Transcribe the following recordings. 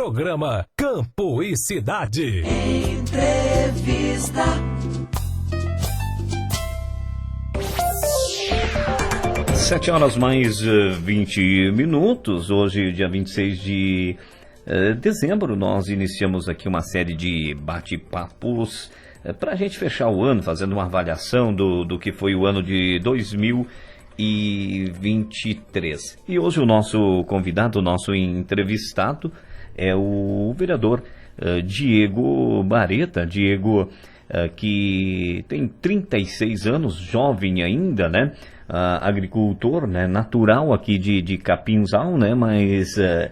Programa Campo e Cidade. Entrevista. Sete horas mais 20 minutos. Hoje, dia 26 de dezembro, nós iniciamos aqui uma série de bate-papos para a gente fechar o ano, fazendo uma avaliação do que foi o ano de 2023. E hoje o nosso convidado, o nosso entrevistado é o vereador Diego Bareta. Diego, que tem 36 anos, jovem ainda, né? Agricultor, né? Natural aqui de Capinzal, né? Mas é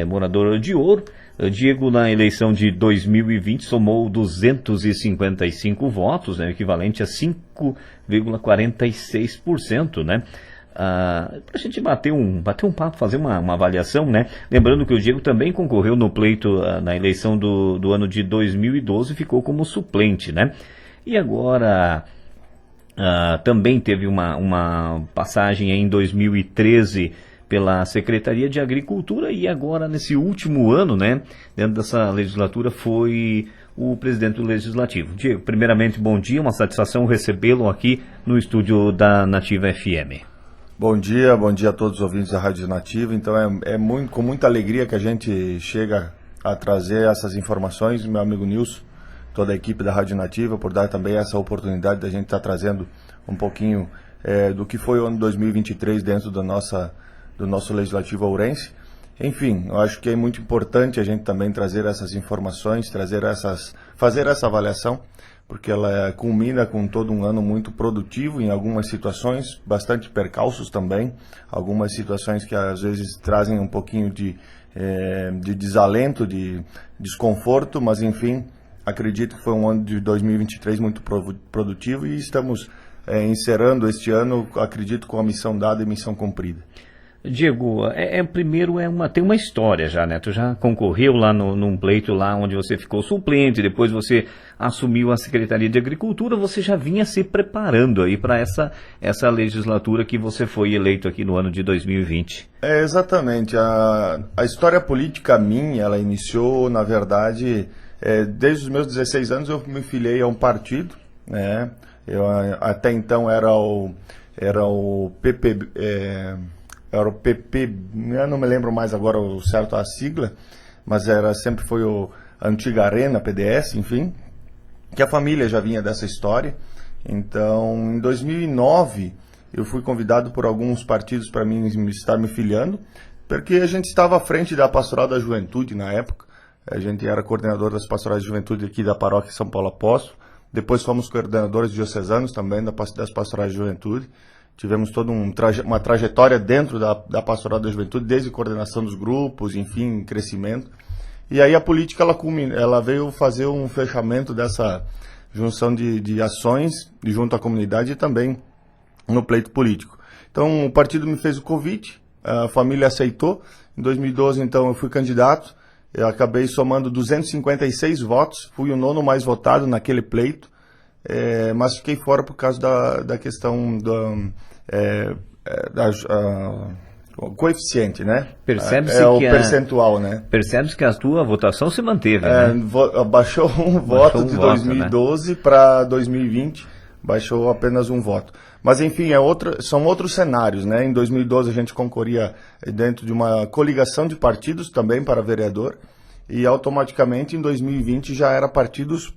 morador de Ouro. Diego, na eleição de 2020, somou 255 votos, né? Equivalente a 5,46%, né? Para a gente bater um papo, fazer uma avaliação, né? Lembrando que o Diego também concorreu no pleito na eleição do ano de 2012 e ficou como suplente, né? E agora também teve uma passagem em 2013 pela Secretaria de Agricultura e agora nesse último ano, né? Dentro dessa legislatura foi o presidente do Legislativo. Diego, primeiramente, bom dia, uma satisfação recebê-lo aqui no estúdio da Nativa FM. Bom dia a todos os ouvintes da Rádio Nativa. Então com muita alegria que a gente chega a trazer essas informações, meu amigo Nilson, toda a equipe da Rádio Nativa, por dar também essa oportunidade da gente estar trazendo um pouquinho do que foi o ano 2023 dentro do nosso Legislativo ourense. Enfim, eu acho que é muito importante a gente também trazer essas informações, fazer essa avaliação, porque ela culmina com todo um ano muito produtivo em algumas situações, bastante percalços também, algumas situações que às vezes trazem um pouquinho de desalento, de desconforto, mas enfim, acredito que foi um ano de 2023 muito produtivo e estamos encerrando este ano, acredito, com a missão dada e missão cumprida. Diego, tem uma história já, né? Tu já concorreu lá num pleito lá onde você ficou suplente, depois você assumiu a Secretaria de Agricultura, você já vinha se preparando aí para essa legislatura que você foi eleito aqui no ano de 2020. Exatamente. A história política minha, ela iniciou, na verdade, desde os meus 16 anos eu me filiei a um partido, né? Eu até então era o PP... Era o PP, eu não me lembro mais agora o certo a sigla, mas sempre foi a antiga Arena, PDS, enfim, que a família já vinha dessa história. Então, em 2009, eu fui convidado por alguns partidos para estar me filiando, porque a gente estava à frente da Pastoral da Juventude na época. A gente era coordenador das Pastorais de Juventude aqui da Paróquia São Paulo Apóstolo. Depois fomos coordenadores diocesanos também das Pastorais de Juventude. Tivemos toda uma trajetória dentro da Pastoral da Juventude, desde coordenação dos grupos, enfim, crescimento. E aí a política ela veio fazer um fechamento dessa junção de ações junto à comunidade e também no pleito político. Então o partido me fez o convite, a família aceitou. Em 2012, então, eu fui candidato, eu acabei somando 256 votos, fui o nono mais votado naquele pleito. Mas fiquei fora por causa da questão do coeficiente, né? Percebe-se o percentual, né? Percebe-se que a tua votação se manteve, né? Baixou um voto de 2012 para 2020, baixou apenas um voto. Mas enfim, são outros cenários, né? Em 2012 a gente concorria dentro de uma coligação de partidos também para vereador e automaticamente em 2020 já era partidos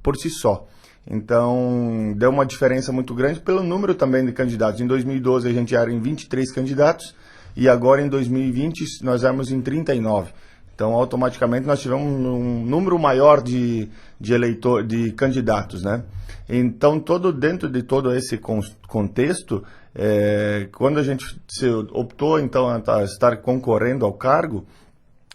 por si só. Então, deu uma diferença muito grande pelo número também de candidatos. Em 2012 a gente era em 23 candidatos e agora em 2020 nós éramos em 39. Então, automaticamente nós tivemos um número maior de candidatos, né? Então, dentro de todo esse contexto, quando a gente optou então a estar concorrendo ao cargo,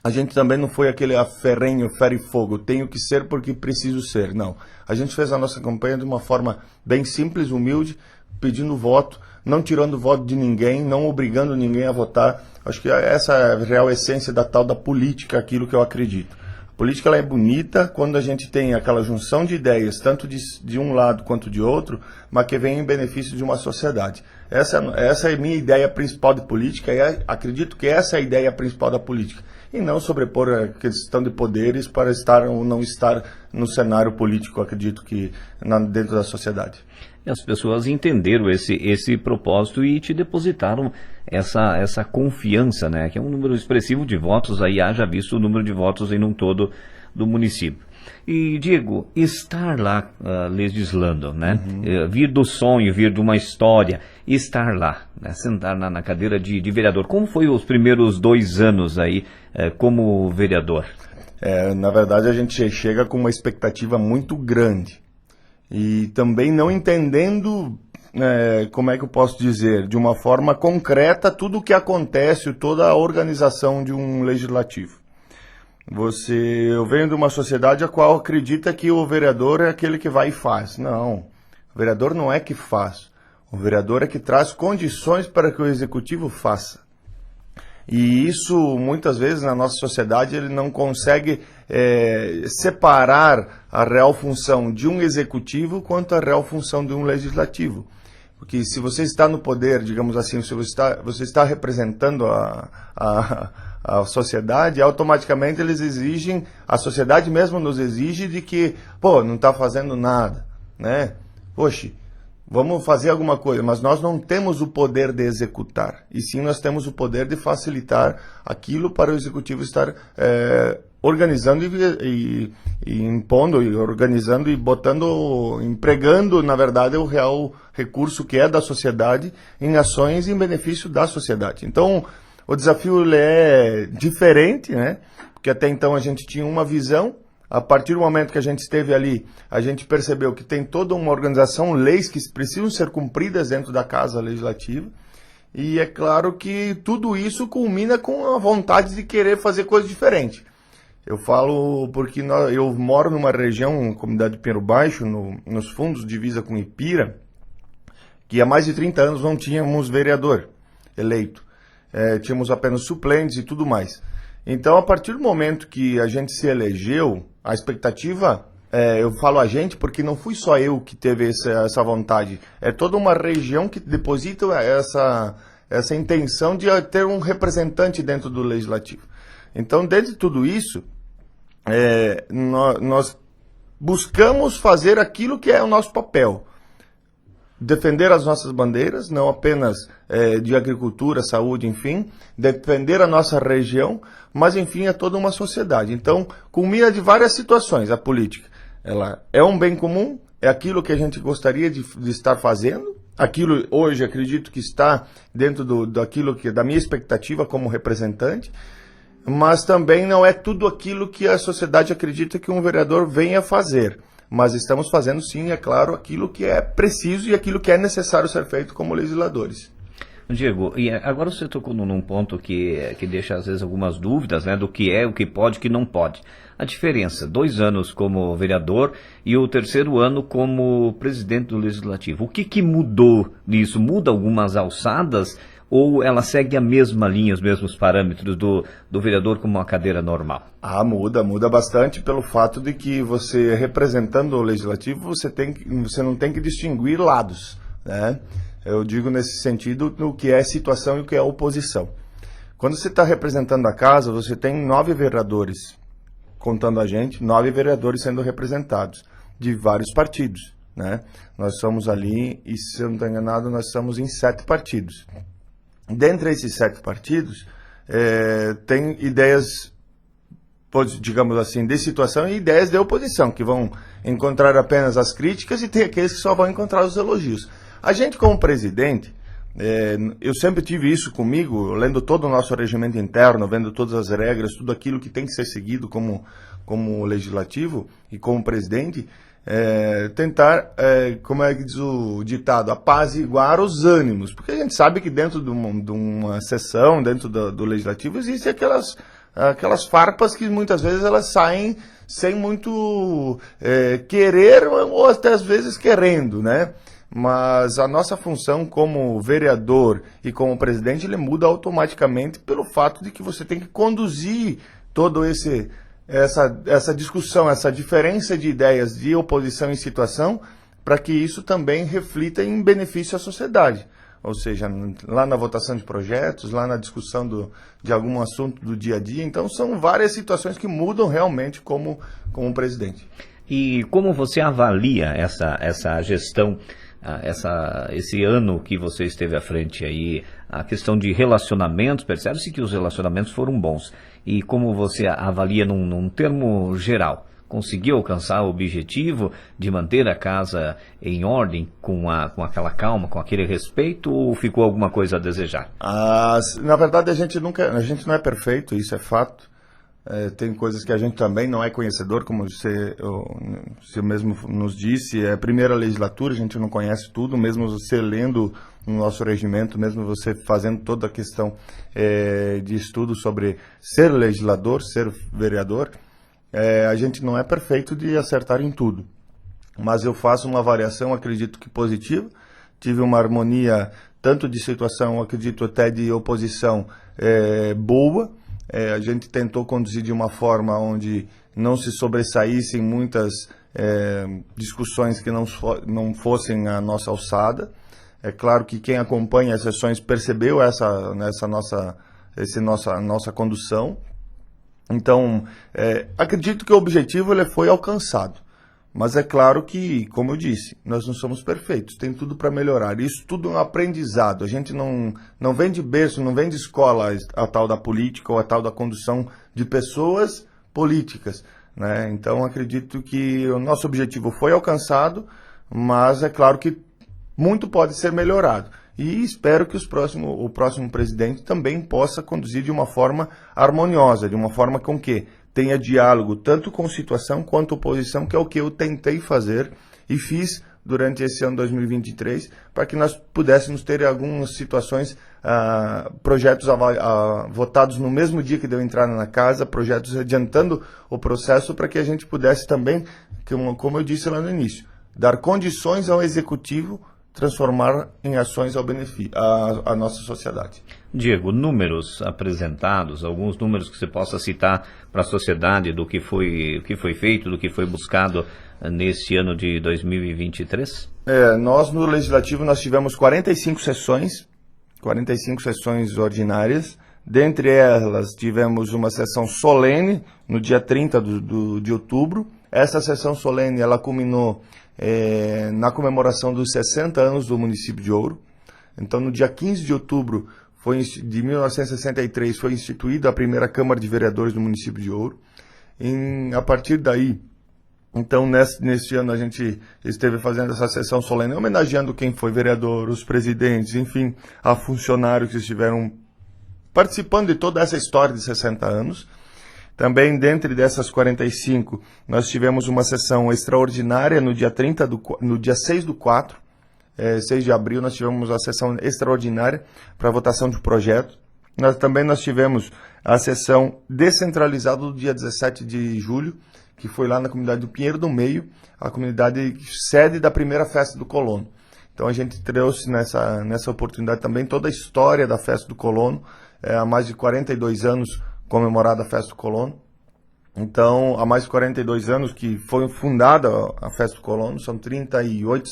a gente também não foi aquele ferrenho, ferro e fogo, tenho que ser porque preciso ser, não. A gente fez a nossa campanha de uma forma bem simples, humilde, pedindo voto, não tirando voto de ninguém, não obrigando ninguém a votar. Acho que essa é a real essência da tal da política, aquilo que eu acredito. A política ela é bonita quando a gente tem aquela junção de ideias, tanto de um lado quanto de outro, mas que vem em benefício de uma sociedade. Essa é a minha ideia principal de política e acredito que essa é a ideia principal da política. e não sobrepor a questão de poderes para estar ou não estar no cenário político, acredito que dentro da sociedade. E as pessoas entenderam esse propósito e te depositaram essa confiança, né? Que é um número expressivo de votos, aí haja visto o número de votos em um todo do município. E, Diego, estar lá legislando, né? Vir do sonho, vir de uma história, estar lá, né? Sentar na cadeira de vereador. Como foi os primeiros 2 anos aí como vereador? Na verdade, a gente chega com uma expectativa muito grande. E também não entendendo, como é que eu posso dizer, de uma forma concreta tudo o que acontece, toda a organização de um legislativo. Eu venho de uma sociedade a qual acredita que o vereador é aquele que vai e faz. Não, o vereador não é que faz. O vereador é que traz condições para que o executivo faça. E isso, muitas vezes, na nossa sociedade, ele não consegue separar a real função de um executivo quanto a real função de um legislativo. Porque se você está no poder, digamos assim, se você está representando a sociedade, automaticamente eles exigem, a sociedade mesmo nos exige de que, não está fazendo nada, né? Poxa, vamos fazer alguma coisa, mas nós não temos o poder de executar, e sim nós temos o poder de facilitar aquilo para o executivo estar organizando e impondo, e organizando e empregando, na verdade, o real recurso que é da sociedade em ações em benefício da sociedade. Então, o desafio ele é diferente, né? Porque até então a gente tinha uma visão. A partir do momento que a gente esteve ali, a gente percebeu que tem toda uma organização, leis que precisam ser cumpridas dentro da Casa Legislativa. E é claro que tudo isso culmina com a vontade de querer fazer coisas diferentes. Eu falo porque eu moro numa região, comunidade de Pinheiro Baixo, nos fundos, divisa com Ipira, que há mais de 30 anos não tínhamos vereador eleito. Tínhamos apenas suplentes e tudo mais. Então, a partir do momento que a gente se elegeu, a expectativa, eu falo a gente porque não fui só eu que teve essa vontade, é toda uma região que deposita essa intenção de ter um representante dentro do Legislativo. Então, dentro de tudo isso, nós buscamos fazer aquilo que é o nosso papel. Defender as nossas bandeiras, não apenas de agricultura, saúde, enfim, defender a nossa região, mas, enfim, é toda uma sociedade. Então, culmina de várias situações a política. Ela é um bem comum, é aquilo que a gente gostaria de estar fazendo, aquilo hoje acredito que está dentro daquilo da minha expectativa como representante, mas também não é tudo aquilo que a sociedade acredita que um vereador venha fazer. Mas estamos fazendo sim, é claro, aquilo que é preciso e aquilo que é necessário ser feito como legisladores. Diego, e agora você tocou num ponto que deixa às vezes algumas dúvidas, né, do que é, o que pode, o que não pode. A diferença, 2 anos como vereador e o 3º ano como presidente do Legislativo. O que mudou nisso? Muda algumas alçadas ou ela segue a mesma linha, os mesmos parâmetros do vereador como uma cadeira normal? Muda bastante pelo fato de que você, representando o Legislativo, você não tem que distinguir lados, né? Eu digo nesse sentido no que é situação e o que é oposição. Quando você está representando a casa, você tem 9 vereadores, contando a gente, 9 vereadores sendo representados, de vários partidos, né? Nós somos ali, e se eu não estou enganado, nós estamos em 7 partidos. Dentre esses 7 partidos, tem ideias, digamos assim, de situação e ideias de oposição, que vão encontrar apenas as críticas, e tem aqueles que só vão encontrar os elogios. A gente, como presidente, eu sempre tive isso comigo, lendo todo o nosso regimento interno, vendo todas as regras, tudo aquilo que tem que ser seguido como legislativo e como presidente, tentar, como é que diz o ditado, apaziguar os ânimos, porque a gente sabe que dentro de uma sessão, dentro do legislativo, existem aquelas farpas que muitas vezes elas saem sem muito querer, ou até às vezes querendo, né? Mas a nossa função como vereador e como presidente, ele muda automaticamente pelo fato de que você tem que conduzir todo essa discussão, essa diferença de ideias de oposição e situação, para que isso também reflita em benefício à sociedade. ou seja, lá na votação de projetos, lá na discussão de algum assunto do dia a dia. Então, são várias situações que mudam realmente como presidente. E como você avalia essa gestão, esse ano que você esteve à frente aí, a questão de relacionamentos? Percebe-se que os relacionamentos foram bons. E como você avalia num termo geral? Conseguiu alcançar o objetivo de manter a casa em ordem, com aquela calma, com aquele respeito, ou ficou alguma coisa a desejar? Na verdade, a gente não é perfeito, isso é fato. Tem coisas que a gente também não é conhecedor, como você mesmo nos disse. É a primeira legislatura, a gente não conhece tudo, mesmo você lendo no nosso regimento, mesmo você fazendo toda a questão de estudo sobre ser legislador, ser vereador. A gente não é perfeito de acertar em tudo, mas eu faço uma avaliação, acredito que positiva. Tive uma harmonia tanto de situação, acredito até de oposição boa. A gente tentou conduzir de uma forma onde não se sobressaíssem muitas discussões que não fossem a nossa alçada. É claro que quem acompanha as sessões percebeu essa nossa condução. Então, acredito que o objetivo ele foi alcançado. Mas é claro que, como eu disse, nós não somos perfeitos, tem tudo para melhorar. Isso tudo é um aprendizado. A gente não vem de berço, não vem de escola a tal da política ou a tal da condução de pessoas políticas, né? Então, acredito que o nosso objetivo foi alcançado, mas é claro que muito pode ser melhorado. E espero que o próximo presidente também possa conduzir de uma forma harmoniosa, de uma forma com que tenha diálogo tanto com situação quanto oposição, que é o que eu tentei fazer e fiz durante esse ano 2023, para que nós pudéssemos ter algumas situações, projetos votados no mesmo dia que deu entrada na casa, projetos adiantando o processo para que a gente pudesse também, como eu disse lá no início, dar condições ao executivo transformar em ações ao benefício a nossa sociedade. Diego, números apresentados, alguns números que você possa citar para a sociedade do que foi feito, do que foi buscado nesse ano de 2023? Nós no Legislativo nós tivemos 45 sessões ordinárias. Dentre elas tivemos uma sessão solene no dia 30 de outubro. Essa sessão solene ela culminou na comemoração dos 60 anos do município de Ouro. Então, no dia 15 de outubro de 1963, foi instituída a primeira Câmara de Vereadores do município de Ouro. A partir daí, então, neste ano a gente esteve fazendo essa sessão solene, homenageando quem foi vereador, os presidentes, enfim, a funcionários que estiveram participando de toda essa história de 60 anos. Também, dentre dessas 45, nós tivemos uma sessão extraordinária no dia 6/4, 6 de abril, nós tivemos a sessão extraordinária para votação de projetos. Nós tivemos a sessão descentralizada do dia 17 de julho, que foi lá na comunidade do Pinheiro do Meio, a comunidade sede da primeira festa do Colono. Então a gente trouxe nessa oportunidade também toda a história da festa do Colono, há mais de 42 anos comemorada a festa do Colono. Então, há mais de 42 anos que foi fundada a festa do Colono, são 38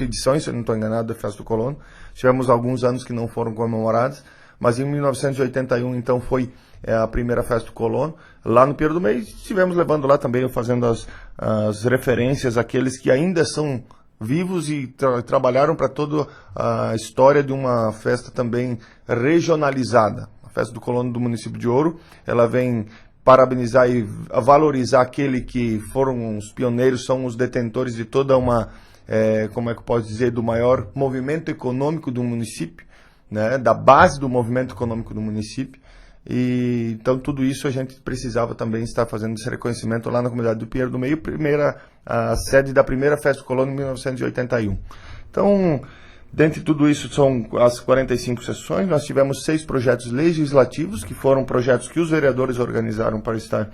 edições, se eu não estou enganado, da festa do Colono. Tivemos alguns anos que não foram comemoradas, mas em 1981, então, foi a primeira festa do Colono. Lá no Pinheiro do Meio, estivemos levando lá também, fazendo as referências àqueles que ainda são vivos e trabalharam para toda a história de uma festa também regionalizada. A festa do Colono do município de Ouro, ela vem parabenizar e valorizar aquele que foram os pioneiros, são os detentores de toda uma, como é que eu posso dizer, do maior movimento econômico do município, né, da base do movimento econômico do município. E então tudo isso a gente precisava também estar fazendo esse reconhecimento lá na comunidade do Pinheiro do Meio, a sede da primeira festa do Colono em 1981. Então, dentre tudo isso, são as 45 sessões. Nós tivemos 6 projetos legislativos, que foram projetos que os vereadores organizaram para estar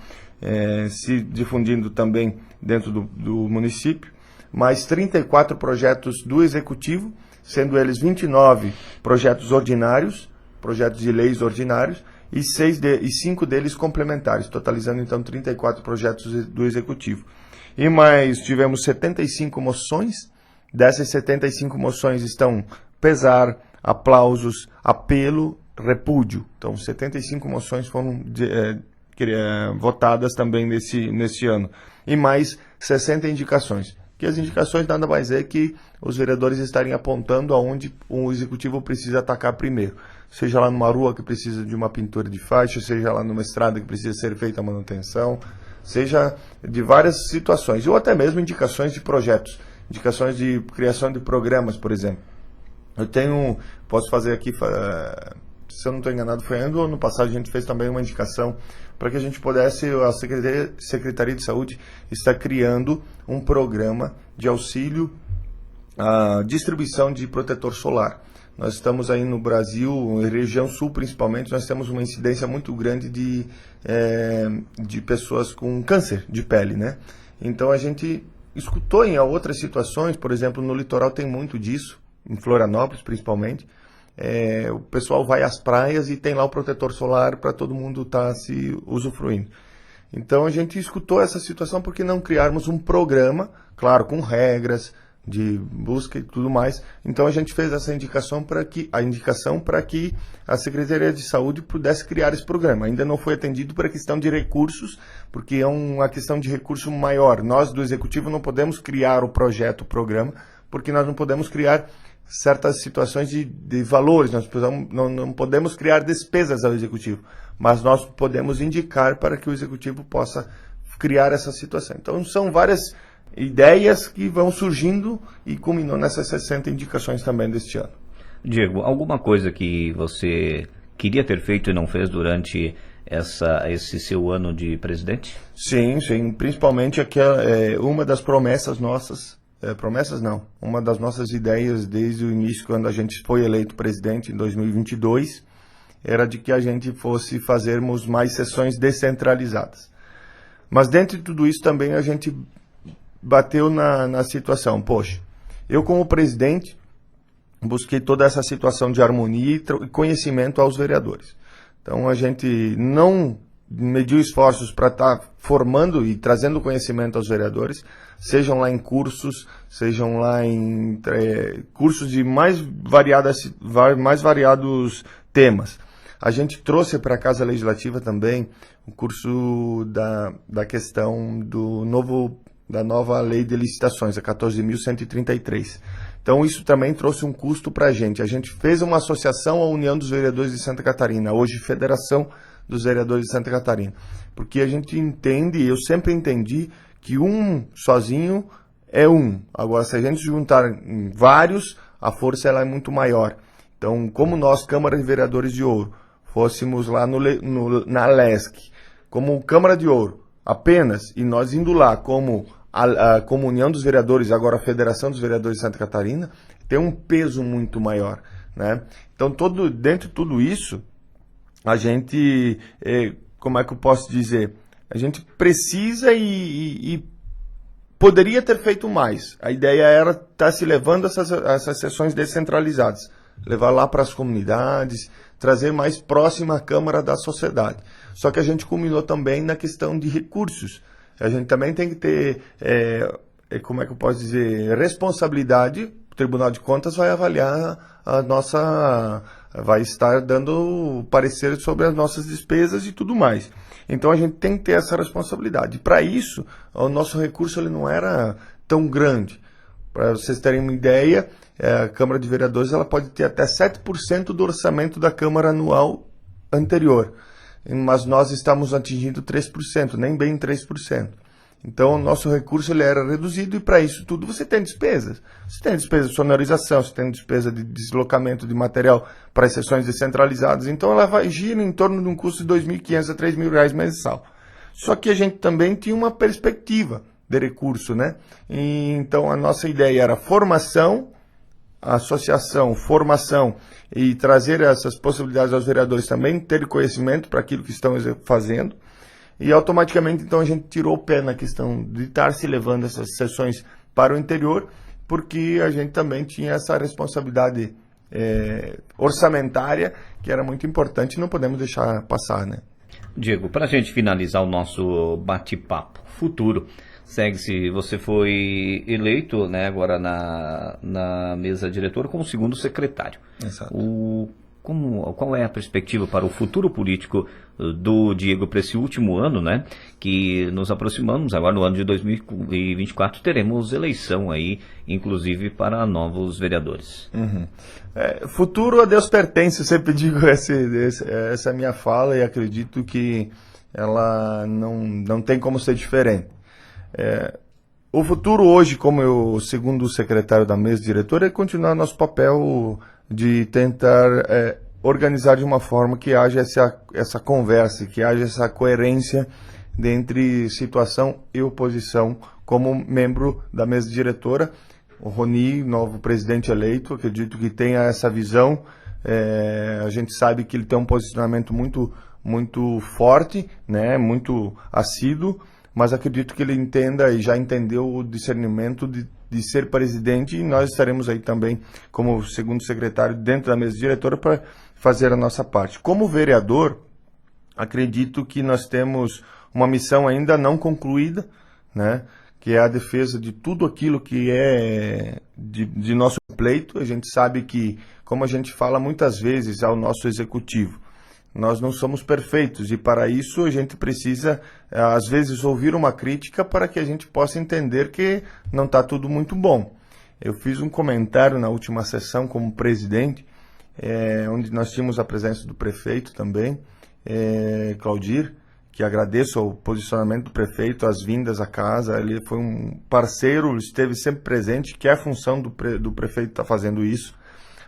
se difundindo também dentro do município. Mais 34 projetos do Executivo, sendo eles 29 projetos ordinários, projetos de leis ordinários, e 5 deles complementares, totalizando então 34 projetos do Executivo. E mais tivemos 75 moções. Dessas 75 moções estão pesar, aplausos, apelo, repúdio. Então, 75 moções foram votadas também nesse ano. E mais 60 indicações. Que as indicações nada mais é que os vereadores estarem apontando aonde o executivo precisa atacar primeiro. Seja lá numa rua que precisa de uma pintura de faixa, seja lá numa estrada que precisa ser feita a manutenção, seja de várias situações, ou até mesmo indicações de projetos, indicações de criação de programas, por exemplo. Posso fazer aqui, se eu não estou enganado, foi ano passado a gente fez também uma indicação para que a gente pudesse, a Secretaria de Saúde está criando um programa de auxílio à distribuição de protetor solar. Nós estamos aí no Brasil, região sul principalmente, nós temos uma incidência muito grande de pessoas com câncer de pele, né? Então a gente escutou em outras situações, por exemplo, no litoral tem muito disso, em Florianópolis principalmente, o pessoal vai às praias e tem lá o protetor solar para todo mundo estar se usufruindo. Então a gente escutou essa situação, por que não criarmos um programa, claro, com regras de busca e tudo mais. Então a gente fez essa indicação para que a Secretaria de Saúde pudesse criar esse programa. Ainda não foi atendido por questão de recursos, porque é uma questão de recurso maior. Nós do Executivo não podemos criar o programa, porque nós não podemos criar certas situações de valores, nós não podemos criar despesas ao Executivo, mas nós podemos indicar para que o Executivo possa criar essa situação. Então são várias ideias que vão surgindo e culminou nessas 60 indicações também deste ano. Diego, alguma coisa que você queria ter feito e não fez durante esse seu ano de presidente? Sim, principalmente uma das promessas nossas, uma das nossas ideias desde o início, quando a gente foi eleito presidente em 2022, era de que a gente fosse fazermos mais sessões descentralizadas. Mas dentro de tudo isso também a gente bateu na situação, poxa, eu como presidente busquei toda essa situação de harmonia e conhecimento aos vereadores. Então a gente não mediu esforços para estar formando e trazendo conhecimento aos vereadores, sejam lá em cursos, sejam lá em cursos de mais variados temas. A gente trouxe para a Casa Legislativa também o curso da questão da nova lei de licitações, a 14.133. Então isso também trouxe um custo para a gente. A gente fez uma associação à União dos Vereadores de Santa Catarina, hoje Federação dos Vereadores de Santa Catarina. Porque a gente entende, eu sempre entendi, que um sozinho é um. Agora, se a gente juntar vários, a força ela é muito maior. Então, como nós, Câmara de Vereadores de Ouro, fôssemos lá na LESC, como Câmara de Ouro, apenas, e nós indo lá como a União dos Vereadores, agora a Federação dos Vereadores de Santa Catarina, tem um peso muito maior, né? Então, dentro de tudo isso, a gente, como é que eu posso dizer? A gente precisa e poderia ter feito mais. A ideia era estar se levando essas sessões descentralizadas, levar lá para as comunidades, trazer mais próxima a Câmara da sociedade. Só que a gente culminou também na questão de recursos. A gente também tem que ter, como é que eu posso dizer, responsabilidade. O Tribunal de Contas vai avaliar vai estar dando parecer sobre as nossas despesas e tudo mais. Então a gente tem que ter essa responsabilidade. Para isso, o nosso recurso ele não era tão grande. Para vocês terem uma ideia, a Câmara de Vereadores ela pode ter até 7% do orçamento da Câmara anual anterior. Mas nós estamos atingindo 3%, nem bem 3%. Então, o nosso recurso ele era reduzido e para isso tudo você tem despesas. Você tem despesa de sonorização, você tem despesa de deslocamento de material para as sessões descentralizadas. Então, ela gira em torno de um custo de R$ 2.500 a R$ 3.000 mensal. Só que a gente também tinha uma perspectiva de recurso, né? Então, a nossa ideia era formação, associação, formação e trazer essas possibilidades aos vereadores também, ter conhecimento para aquilo que estão fazendo. E automaticamente, então, a gente tirou o pé na questão de estar se levando essas sessões para o interior, porque a gente também tinha essa responsabilidade orçamentária, que era muito importante e não podemos deixar passar, né? Diego, para a gente finalizar o nosso bate-papo futuro, segue-se, você foi eleito, né, agora na mesa diretora como segundo secretário. Exato. Qual é a perspectiva para o futuro político do Diego para esse último ano, né? Que nos aproximamos, agora no ano de 2024 teremos eleição aí, inclusive para novos vereadores. Uhum. Futuro a Deus pertence, eu sempre digo essa é a minha fala e acredito que ela não tem como ser diferente. O futuro hoje, como eu, segundo o secretário da mesa diretora, é continuar nosso papel de tentar organizar de uma forma que haja essa conversa, que haja essa coerência entre situação e oposição como membro da mesa diretora. O Rony, novo presidente eleito, acredito que tenha essa visão. A gente sabe que ele tem um posicionamento muito forte, né, muito assíduo, mas acredito que ele entenda e já entendeu o discernimento de ser presidente, e nós estaremos aí também como segundo secretário dentro da mesa diretora para fazer a nossa parte. Como vereador, acredito que nós temos uma missão ainda não concluída, né, que é a defesa de tudo aquilo que é de nosso pleito. A gente sabe que, como a gente fala muitas vezes ao nosso executivo, nós não somos perfeitos e para isso a gente precisa, às vezes, ouvir uma crítica para que a gente possa entender que não está tudo muito bom. Eu fiz um comentário na última sessão como presidente, onde nós tínhamos a presença do prefeito também, Claudir, que agradeço o posicionamento do prefeito, as vindas à casa. Ele foi um parceiro, esteve sempre presente, que é a função do prefeito estar fazendo isso.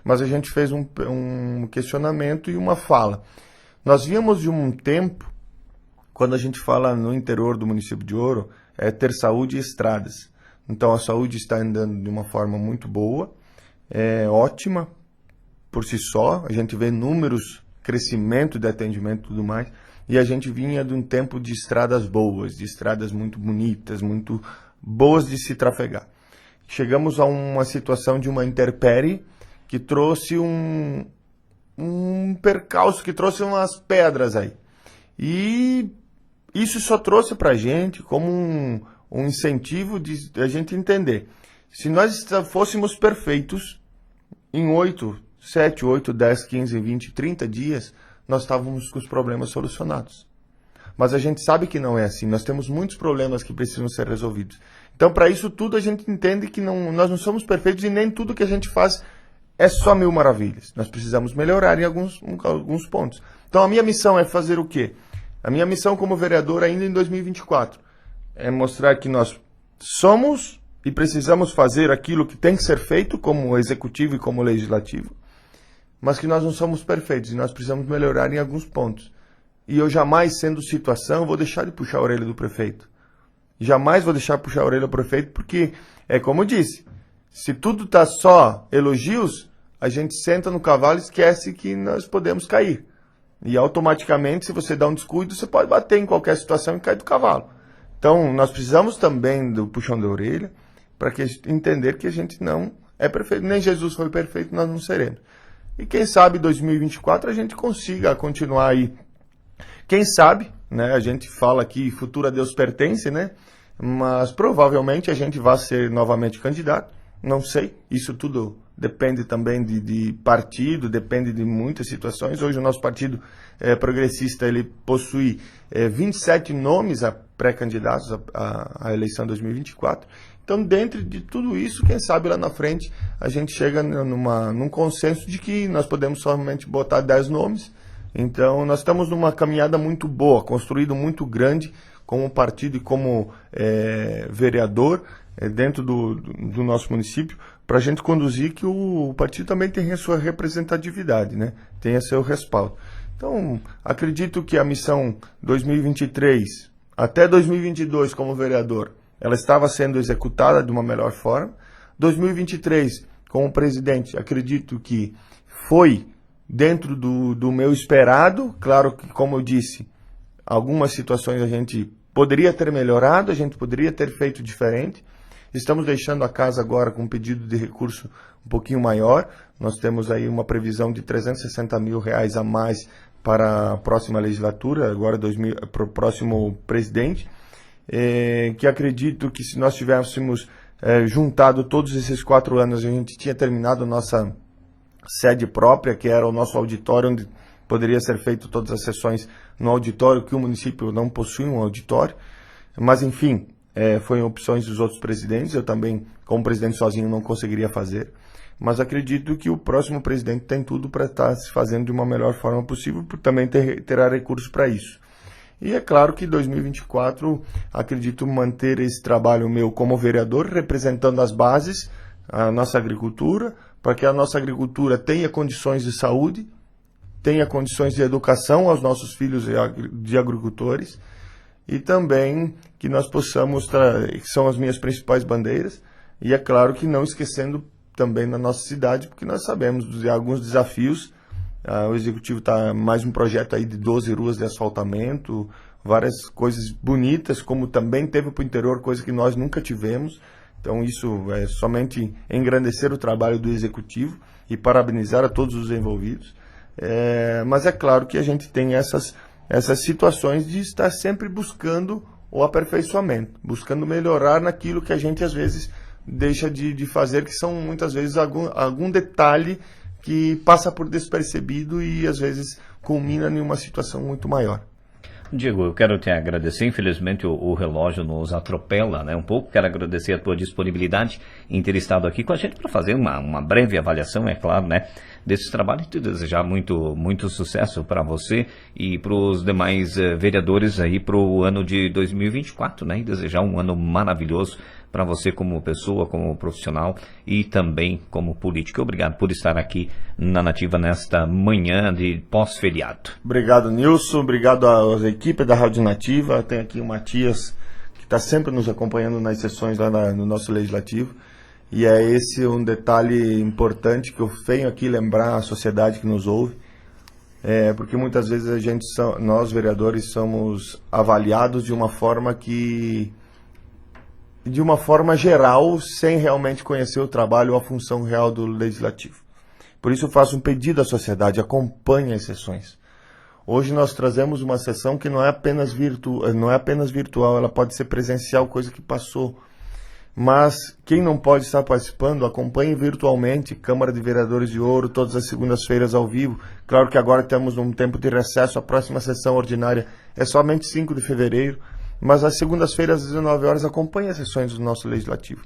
Mas a gente fez um questionamento e uma fala. Nós víamos de um tempo, quando a gente fala no interior do município de Ouro, ter saúde e estradas. Então a saúde está andando de uma forma muito boa, ótima por si só. A gente vê números, crescimento de atendimento e tudo mais. E a gente vinha de um tempo de estradas boas, de estradas muito bonitas, muito boas de se trafegar. Chegamos a uma situação de uma intempérie que trouxe um percalço, que trouxe umas pedras aí. E isso só trouxe para a gente como um incentivo de a gente entender. Se nós fôssemos perfeitos, em 7, 8, 10, 15, 20, 30 dias, nós estávamos com os problemas solucionados. Mas a gente sabe que não é assim. Nós temos muitos problemas que precisam ser resolvidos. Então, para isso tudo, a gente entende que nós não somos perfeitos e nem tudo que a gente faz é só mil maravilhas. Nós precisamos melhorar em alguns pontos. Então, a minha missão é fazer o quê? A minha missão como vereador ainda em 2024 é mostrar que nós somos e precisamos fazer aquilo que tem que ser feito como executivo e como legislativo, mas que nós não somos perfeitos e nós precisamos melhorar em alguns pontos. E eu jamais, sendo situação, vou deixar de puxar a orelha do prefeito. Jamais vou deixar de puxar a orelha do prefeito, porque, como eu disse, se tudo está só elogios, a gente senta no cavalo e esquece que nós podemos cair. E automaticamente, se você dá um descuido, você pode bater em qualquer situação e cair do cavalo. Então, nós precisamos também do puxão da orelha para entender que a gente não é perfeito. Nem Jesus foi perfeito, nós não seremos. E quem sabe 2024 a gente consiga continuar aí. Quem sabe, né? A gente fala que futuro a Deus pertence, né? Mas provavelmente a gente vai ser novamente candidato. Não sei, isso tudo depende também de partido, depende de muitas situações. Hoje o nosso partido progressista, ele possui 27 nomes a pré-candidatos à eleição 2024. Então, dentro de tudo isso, quem sabe lá na frente a gente chega num consenso de que nós podemos somente botar 10 nomes. Então, nós estamos numa caminhada muito boa, construído muito grande como partido e como vereador dentro do nosso município, para a gente conduzir que o partido também tenha a sua representatividade, né? Tenha seu respaldo. Então, acredito que a missão 2023 até 2022 como vereador, ela estava sendo executada de uma melhor forma. 2023, como presidente, acredito que foi dentro do meu esperado. Claro que, como eu disse, algumas situações a gente poderia ter melhorado, a gente poderia ter feito diferente. Estamos deixando a casa agora com um pedido de recurso um pouquinho maior. Nós temos aí uma previsão de R$360 mil a mais para a próxima legislatura, agora para o próximo presidente, que acredito que se nós tivéssemos juntado todos esses 4 anos, a gente tinha terminado a nossa sede própria, que era o nosso auditório, onde poderia ser feito todas as sessões no auditório, que o município não possui um auditório. Mas, enfim, foi opções dos outros presidentes. Eu também, como presidente sozinho, não conseguiria fazer. Mas acredito que o próximo presidente tem tudo para estar se fazendo de uma melhor forma possível, porque também terá recursos para isso. E é claro que em 2024, acredito manter esse trabalho meu como vereador, representando as bases, a nossa agricultura, para que a nossa agricultura tenha condições de saúde, tenha condições de educação aos nossos filhos de agricultores, e também que nós possamos, que são as minhas principais bandeiras, e é claro que não esquecendo também na nossa cidade, porque nós sabemos de alguns desafios. O Executivo está mais um projeto aí de 12 ruas de asfaltamento, várias coisas bonitas, como também teve para o interior, coisa que nós nunca tivemos. Então isso é somente engrandecer o trabalho do Executivo e parabenizar a todos os envolvidos. Mas é claro que a gente tem essas situações de estar sempre buscando o aperfeiçoamento, buscando melhorar naquilo que a gente às vezes deixa de fazer, que são muitas vezes algum detalhe que passa por despercebido e às vezes culmina em uma situação muito maior. Diego, eu quero te agradecer. Infelizmente o relógio nos atropela, né, um pouco. Quero agradecer a tua disponibilidade em ter estado aqui com a gente para fazer uma breve avaliação, é claro, né, desse trabalho, e te desejar muito sucesso para você e para os demais vereadores aí para o ano de 2024, né, e desejar um ano maravilhoso para você como pessoa, como profissional e também como político. Obrigado por estar aqui na Nativa nesta manhã de pós-feriado. Obrigado, Nilson. Obrigado à equipe da Rádio Nativa. Tem aqui o Matias, que está sempre nos acompanhando nas sessões lá no nosso Legislativo. E é esse um detalhe importante que eu venho aqui lembrar à sociedade que nos ouve. Porque muitas vezes nós vereadores somos avaliados de uma forma geral, sem realmente conhecer o trabalho ou a função real do Legislativo. Por isso eu faço um pedido à sociedade: acompanhe as sessões. Hoje nós trazemos uma sessão que não é apenas virtual, ela pode ser presencial, coisa que passou. Mas quem não pode estar participando, acompanhe virtualmente, Câmara de Vereadores de Ouro, todas as segundas-feiras ao vivo. Claro que agora temos um tempo de recesso, a próxima sessão ordinária é somente 5 de fevereiro, mas às segundas-feiras às 19 horas acompanhe as sessões do nosso Legislativo.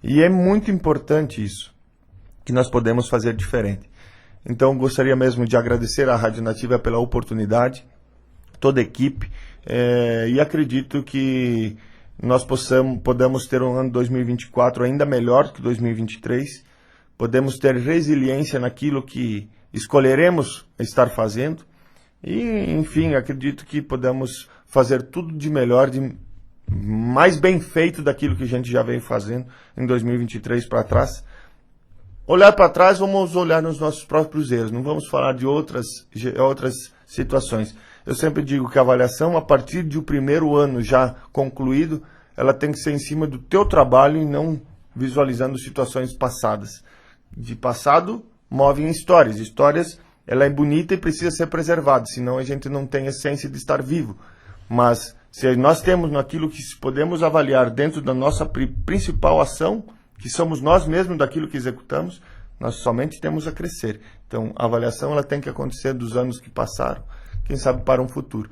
E é muito importante isso, que nós podemos fazer diferente. Então gostaria mesmo de agradecer à Rádio Nativa pela oportunidade, toda a equipe, e acredito que nós podemos ter um ano 2024 ainda melhor que 2023, podemos ter resiliência naquilo que escolheremos estar fazendo, e enfim, acredito que podemos fazer tudo de melhor, de mais bem feito daquilo que a gente já vem fazendo em 2023 para trás. Olhar para trás, vamos olhar nos nossos próprios erros, não vamos falar de outras situações. Eu sempre digo que a avaliação, a partir do primeiro ano já concluído, ela tem que ser em cima do teu trabalho e não visualizando situações passadas. De passado, movem histórias. Histórias, ela é bonita e precisa ser preservada, senão a gente não tem essência de estar vivo. Mas se nós temos naquilo que podemos avaliar dentro da nossa principal ação, que somos nós mesmos daquilo que executamos, nós somente temos a crescer. Então, a avaliação ela tem que acontecer dos anos que passaram, quem sabe para um futuro.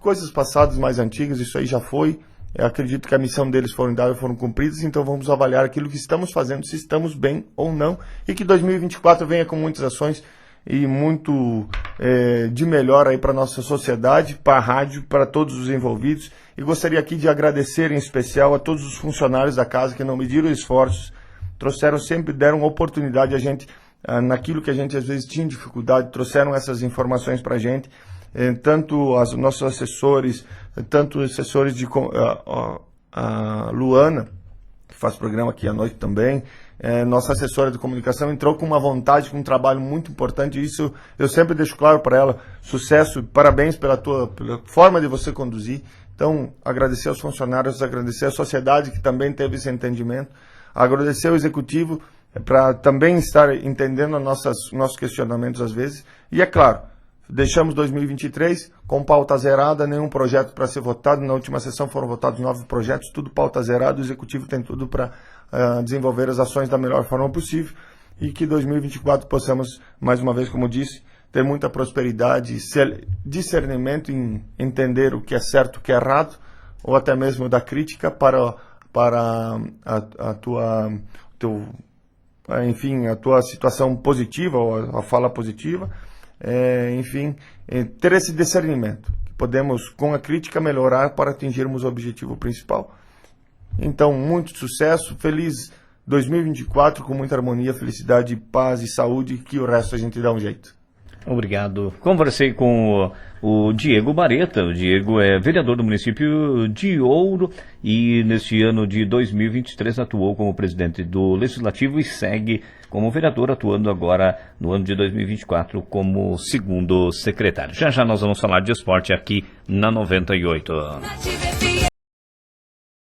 Coisas passadas mais antigas, isso aí já foi. Eu acredito que a missão deles foram cumpridas, então vamos avaliar aquilo que estamos fazendo, se estamos bem ou não, e que 2024 venha com muitas ações e muito de melhor aí para a nossa sociedade, para a rádio, para todos os envolvidos. E gostaria aqui de agradecer em especial a todos os funcionários da casa que não mediram esforços, deram oportunidade a gente, naquilo que a gente às vezes tinha dificuldade, trouxeram essas informações para a gente, tanto os nossos assessores, tanto os assessores de a Luana, que faz programa aqui à noite também, nossa assessora de comunicação, entrou com uma vontade, com um trabalho muito importante, e isso eu sempre deixo claro para ela: sucesso, parabéns pela forma de você conduzir. Então, agradecer aos funcionários, agradecer à sociedade que também teve esse entendimento, agradecer ao Executivo para também estar entendendo nossos questionamentos às vezes, e é claro, Deixamos 2023 com pauta zerada, nenhum projeto para ser votado. Na última sessão foram votados 9 projetos, tudo pauta zerada. O Executivo tem tudo para desenvolver as ações da melhor forma possível e que 2024 possamos, mais uma vez, como disse, ter muita prosperidade, discernimento em entender o que é certo, o que é errado, ou até mesmo da crítica para a tua situação positiva, ou a fala positiva. Ter esse discernimento. Podemos, com a crítica, melhorar para atingirmos o objetivo principal. Então, muito sucesso, feliz 2024, com muita harmonia, felicidade, paz e saúde, que o resto a gente dá um jeito. Obrigado. Conversei com o Diego Bareta. O Diego é vereador do município de Ouro e neste ano de 2023 atuou como presidente do Legislativo e segue como vereador, atuando agora no ano de 2024 como segundo secretário. Já já nós vamos falar de esporte aqui na 98.